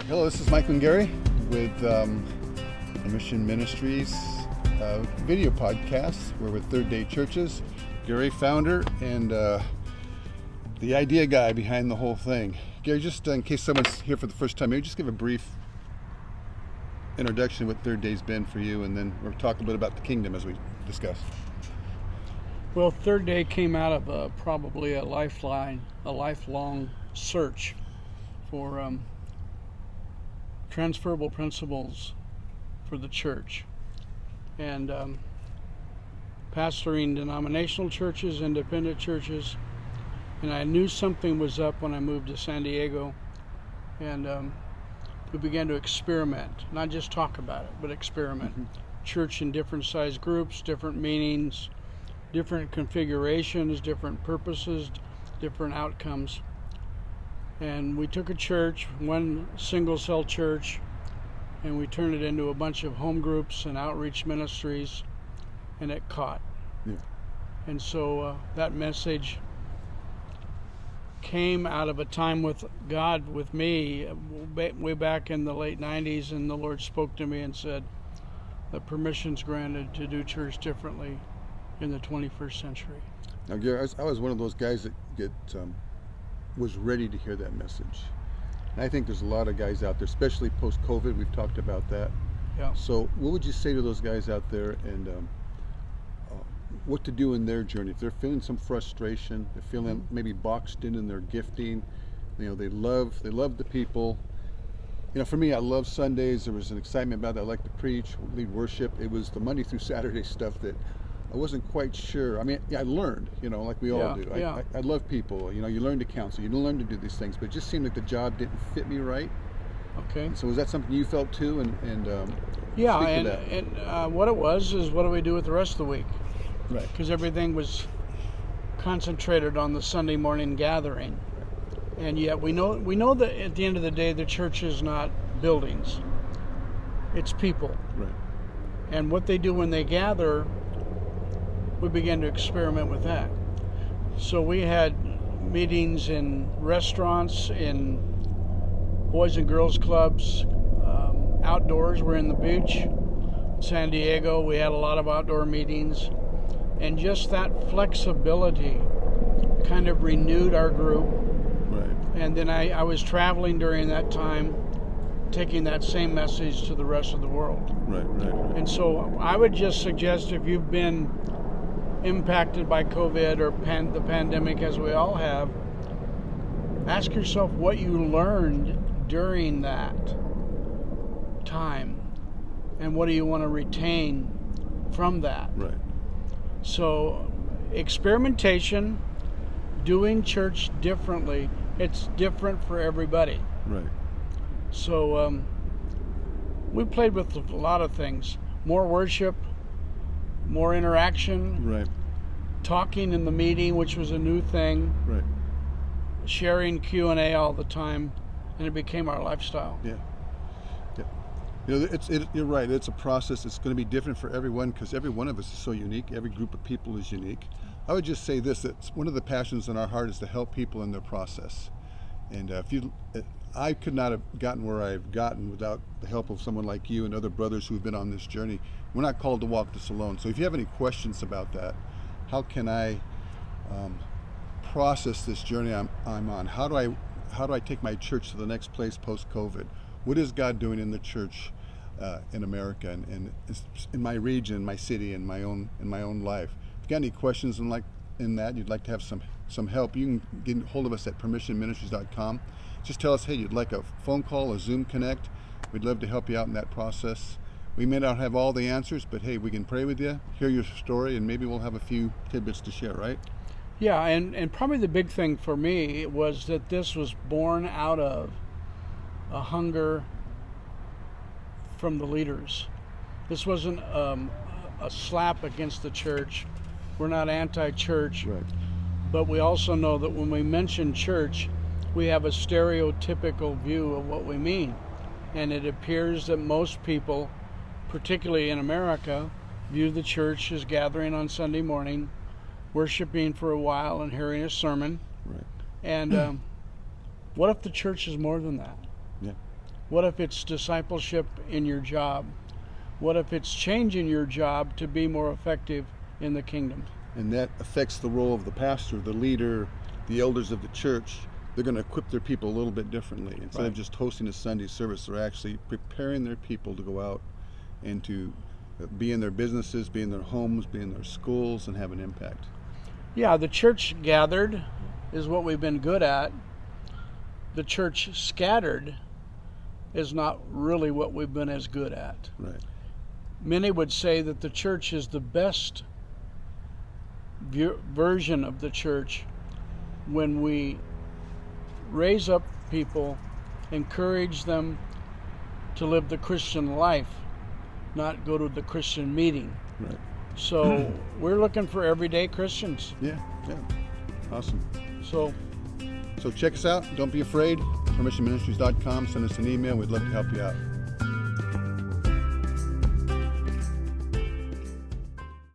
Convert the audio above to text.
Hello, this is Michael and Gary with Permission Ministries video podcast. We're with Third Day Churches. Gary, founder, and the idea guy behind the whole thing. Gary, just in case someone's here for the first time, maybe just give a brief introduction of what Third Day's been for you, and then we'll talk a bit about the kingdom as we discussed. Well, Third Day came out of probably a lifelong search for transferable principles for the church, and pastoring denominational churches, independent churches, and I knew something was up when I moved to San Diego, and we began to experiment, not just talk about it, but experiment. Mm-hmm. Church in different size groups, different meanings, different configurations, different purposes, different outcomes. And we took a church, one single cell church, and we turned it into a bunch of home groups and outreach ministries, and it caught. Yeah. And so that message came out of a time with God, with me, way back in the late 90s, and the Lord spoke to me and said that permission's granted to do church differently in the 21st century. Now, Gary, I was one of those guys that was ready to hear that message. And I think there's a lot of guys out there, especially post-COVID. We've talked about that. Yeah. So what would you say to those guys out there, and what to do in their journey? If they're feeling some frustration, they're feeling maybe boxed in their gifting, they love the people. For me, I love Sundays. There was an excitement about that. I like to preach, lead worship. It was the Monday through Saturday stuff that I wasn't quite sure. I mean, I learned, like we all do. I love people. You learn to counsel. You learn to do these things, but it just seemed like the job didn't fit me right. Okay. And so was that something you felt too? Yeah, and what it was is, what do we do with the rest of the week? Right. Because everything was concentrated on the Sunday morning gathering. Right. And yet we know that at the end of the day, the church is not buildings. It's people. Right. And what they do when they gather, we began to experiment with that. So we had meetings in restaurants, in boys and girls clubs, outdoors. We're in the beach, San Diego. We had a lot of outdoor meetings, and just that flexibility kind of renewed our group. Right. And then I was traveling during that time, taking that same message to the rest of the world. Right. And so I would just suggest, if you've been impacted by COVID or the pandemic, as we all have, ask yourself what you learned during that time, and what do you want to retain from that. Right. So experimentation, doing church differently, it's different for everybody. Right. So we played with a lot of things: more worship, more interaction, right, talking in the meeting, which was a new thing, right, sharing Q&A all the time, and it became our lifestyle. Yeah. You're right. It's a process. It's going to be different for everyone, because every one of us is so unique. Every group of people is unique. I would just say this: that one of the passions in our heart is to help people in their process. And I could not have gotten where I've gotten without the help of someone like you and other brothers who've been on this journey. We're not called to walk this alone. So if you have any questions about that, how can I process this journey I'm on? How do I take my church to the next place post-COVID? What is God doing in the church in America and in my region, my city, and my own life? If you got any questions in that, you'd like to have some help, you can get hold of us at permissionministries.com. Just tell us, hey, you'd like a phone call, a Zoom connect. We'd love to help you out in that process. We may not have all the answers, but hey, we can pray with you, hear your story, and maybe we'll have a few tidbits to share, right? Yeah, and probably the big thing for me was that this was born out of a hunger from the leaders. This wasn't a slap against the church. We're not anti-church, right, but we also know that when we mention church, we have a stereotypical view of what we mean. And it appears that most people, particularly in America, view the church as gathering on Sunday morning, worshiping for a while and hearing a sermon. Right. And what if the church is more than that? Yeah. What if it's discipleship in your job? What if it's changing your job to be more effective in the kingdom? And that affects the role of the pastor, the leader, the elders of the church. They're going to equip their people a little bit differently. Instead of just hosting a Sunday service, they're actually preparing their people to go out and to be in their businesses, be in their homes, be in their schools, and have an impact. Yeah, the church gathered is what we've been good at. The church scattered is not really what we've been as good at. Right. Many would say that the church is the best version of the church when we raise up people, encourage them to live the Christian life, not go to the Christian meeting. Right. So we're looking for everyday Christians. Yeah. Awesome. So check us out. Don't be afraid. PermissionMinistries.com. Send us an email. We'd love to help you out.